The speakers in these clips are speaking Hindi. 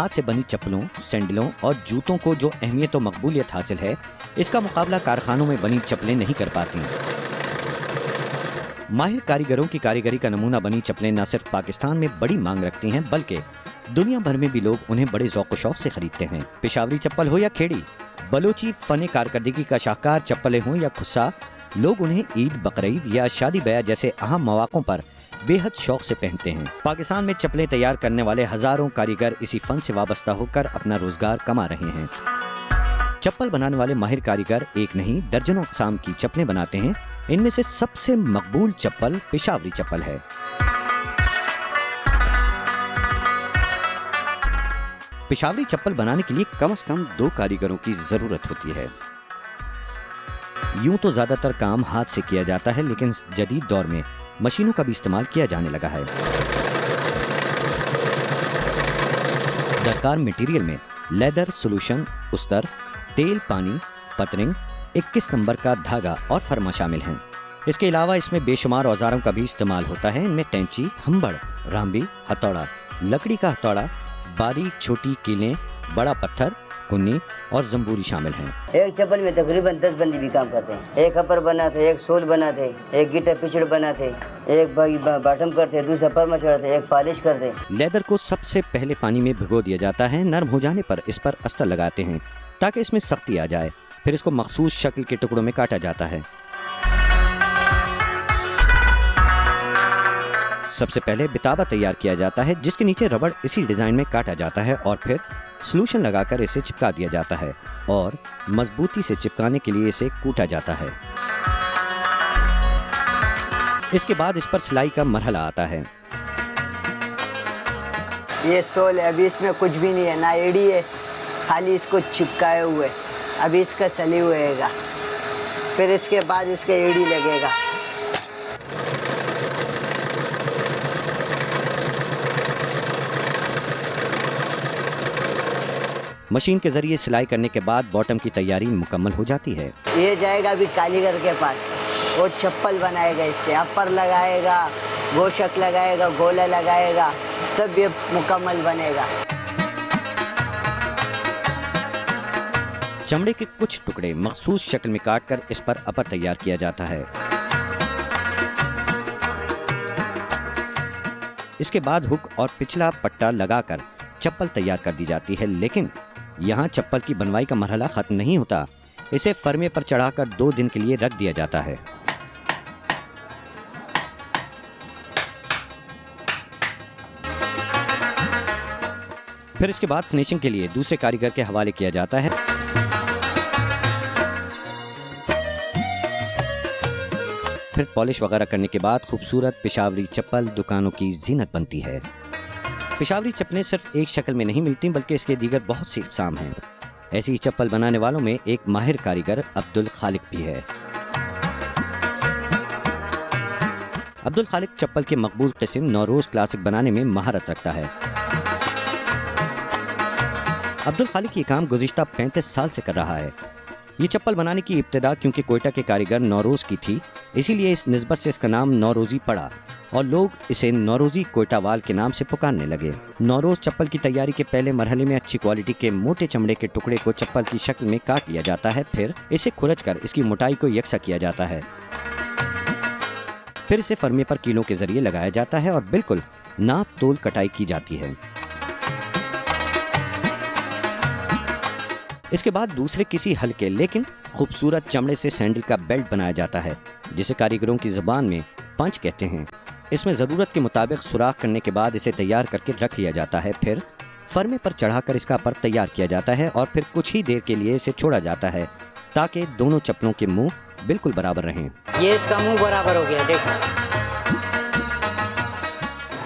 हाथ से बनी चप्पलों, सैंडलों और जूतों को जो अहमियत और मकबूलियत हासिल है, इसका मुकाबला कारखानों में बनी चप्पलें नहीं कर पाती। माहिर कारीगरों की कारीगरी का नमूना बनी चप्पलें न सिर्फ पाकिस्तान में बड़ी मांग रखती हैं, बल्कि दुनिया भर में भी लोग उन्हें बड़े ज़ौक़ व शौक़ से खरीदते हैं। पेशावरी चप्पल हो या खेड़ी, बलोची फन कारकर्दगी का शाहकार चप्पलें हों या खुस्सा, लोग उन्हें ईद, बकरीद या शादी ब्याह जैसे अहम मौक़ों पर बेहद शौक से पहनते हैं। पाकिस्तान में चप्पलें तैयार करने वाले हजारों कारीगर इसी फन से वाबस्ता होकर अपना रोजगार कमा रहे हैं। चप्पल बनाने वाले माहिर कारीगर एक नहीं दर्जनों अक़साम की चप्पलें बनाते हैं। इनमें से सबसे मकबूल चप्पल पेशावरी चप्पल है। पेशावरी चप्पल बनाने के लिए कम से कम 2 कारीगरों की जरूरत होती है। यूं तो ज्यादातर काम हाथ से किया जाता है, लेकिन जदीद दौर में मशीनों का भी इस्तेमाल किया जाने लगा है। दरकार मटेरियल में लेदर सोल्यूशन, उस्तर, तेल, पानी, पतरिंग, 21 नंबर का धागा और फरमा शामिल हैं। इसके अलावा इसमें बेशुमार औजारों का भी इस्तेमाल होता है। इनमें कैंची, हम्बड़, रामबी, हथौड़ा, लकड़ी का हथौड़ा, बारीक छोटी कीलें, बड़ा पत्थर, कुन्नी और जंबूरी शामिल हैं। एक चप्पल में तकरीबन 10 बंदे भी काम करते हैं। एक अपर बनाते, एक सोल बनाते, एक गिटर पिछड़ बनाते, एक बॉटम करते, दूसरा परमा चढ़ाते, एक पॉलिश करते। लेदर को सबसे पहले पानी में भिगो दिया जाता है। नरम हो जाने पर इस पर अस्तर लगाते हैं ताकि इसमें सख्ती आ जाए। फिर इसको मखसूस शक्ल के टुकड़ों में काटा जाता है। सबसे पहले बिताबा तैयार किया जाता है, जिसके नीचे रबड़ इसी डिजाइन में काटा जाता है और फिर सॉल्यूशन लगाकर इसे चिपका दिया जाता है और मजबूती से चिपकाने के लिए इसे कूटा जाता है। इसके बाद इस पर सिलाई का मरहला आता है। ये सोल है, अभी इसमें कुछ भी नहीं है, ना एड़ी है, खाली इसको चिपकाए हुए। अभी इसका सली हुएगा, फिर इसके बाद इसका एड़ी लगेगा। मशीन के जरिए सिलाई करने के बाद बॉटम की तैयारी मुकम्मल हो जाती है। ये जाएगा अभी कारीगर के पास, वो चप्पल बनाएगा, इससे अपर लगाएगा, गोशक लगाएगा, गोला लगाएगा, तब ये मुकम्मल बनेगा। चमड़े के कुछ टुकड़े मखसूस शक्ल में काटकर इस पर अपर तैयार किया जाता है। इसके बाद हुक और पिछला पट्टा लगाकर चप्पल तैयार कर दी जाती है। लेकिन यहाँ चप्पल की बनवाई का मरहला खत्म नहीं होता। इसे फरमे पर चढ़ाकर 2 दिन के लिए रख दिया जाता है। फिर इसके बाद फिनिशिंग के लिए दूसरे कारीगर के हवाले किया जाता है। फिर पॉलिश वगैरह करने के बाद खूबसूरत पेशावरी चप्पल दुकानों की जीनत बनती है। पेशावरी चप्पलें सिर्फ एक शक्ल में नहीं मिलती, बल्कि इसके दीगर बहुत सी इक़साम हैं। ऐसी ही चप्पल बनाने वालों में एक माहिर कारीगर अब्दुल खालिक भी है। अब्दुल खालिक चप्पल के मकबूल किस्म नौरोज क्लासिक बनाने में महारत रखता है। अब्दुल खालिक ये काम गुज़िश्ता 35 साल से कर रहा है। ये चप्पल बनाने की इब्तिदा क्योंकि कोयटा के कारीगर नौरोज की थी, इसीलिए इस निस्बत से इसका नाम नौरोजी पड़ा और लोग इसे नौरोजी कोयटावाल के नाम से पुकारने लगे। नौरोज चप्पल की तैयारी के पहले मरहले में अच्छी क्वालिटी के मोटे चमड़े के टुकड़े को चप्पल की शक्ल में काट लिया जाता है। फिर इसे खुरचकर इसकी मोटाई को यकसा किया जाता है। फिर इसे फरमे पर कीलों के जरिए लगाया जाता है और बिल्कुल नाप तोल कटाई की जाती है। इसके बाद दूसरे किसी हल्के लेकिन खूबसूरत चमड़े से सैंडल का बेल्ट बनाया जाता है, जिसे कारीगरों की जुबान में पंच कहते हैं। इसमें ज़रूरत के मुताबिक सुराख करने के बाद इसे तैयार करके रख लिया जाता है। फिर फरमे पर चढ़ाकर इसका पर तैयार किया जाता है और फिर कुछ ही देर के लिए इसे छोड़ा जाता है ताकि दोनों चप्पलों के मुंह बिल्कुल बराबर रहें। ये इसका मुंह बराबर हो गया, देखो।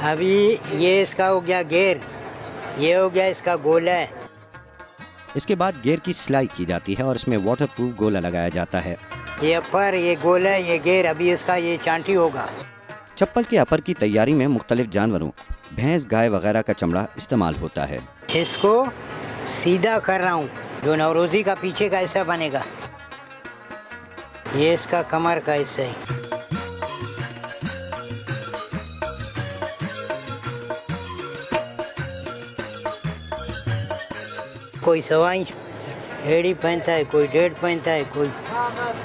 अभी ये इसका हो गया घेर, ये हो गया इसका गोला। इसके बाद घेर की सिलाई की जाती है और इसमें वाटरप्रूफ गोला लगाया जाता है। ये अपर, ये गोला, ये घेर, अभी इसका ये चांटी होगा। चप्पल के अपर की तैयारी में मुख्तलिफ जानवरों, भैंस, गाय वगैरह का चमड़ा इस्तेमाल होता है। इसको सीधा कर रहा हूँ, जो नवरोजी का पीछे का हिस्सा बनेगा, ये इसका कमर का हिस्सा है। कोई 1.25 इंच एड़ी पहनता है, कोई 1.5 पहनता है, कोई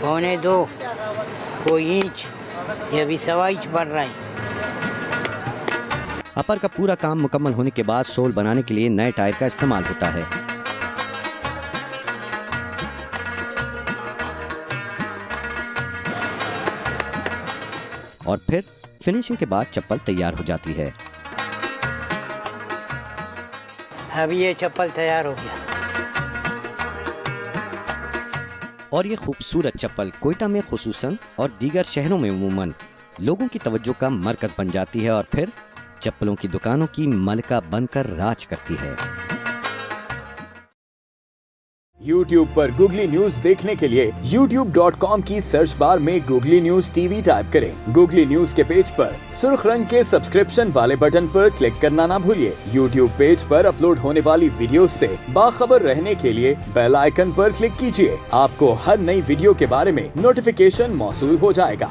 1.25, कोई इंच, ये अभी 1.25 इंच बन रहा है। अपर का पूरा काम मुकम्मल होने के बाद सोल बनाने के लिए नए टायर का इस्तेमाल होता है। और फिर फिनिशिंग के बाद चप्पल तैयार हो जाती है। अभी ये चप्पल तैयार हो गया। और ये खूबसूरत चप्पल कोयटा में खुसूसन और दीगर शहरों में उमूमन लोगों की तवज्जो का मरकज बन जाती है और फिर चप्पलों की दुकानों की मलिका बनकर राज करती है। YouTube पर गूगली न्यूज देखने के लिए youtube.com की सर्च बार में गूगली न्यूज टीवी टाइप करें। गूगली न्यूज के पेज पर सुर्ख रंग के सब्सक्रिप्शन वाले बटन पर क्लिक करना ना भूलिए। YouTube पेज पर अपलोड होने वाली वीडियो से बाखबर रहने के लिए बेल आइकन पर क्लिक कीजिए। आपको हर नई वीडियो के बारे में नोटिफिकेशन मौसूल हो जाएगा।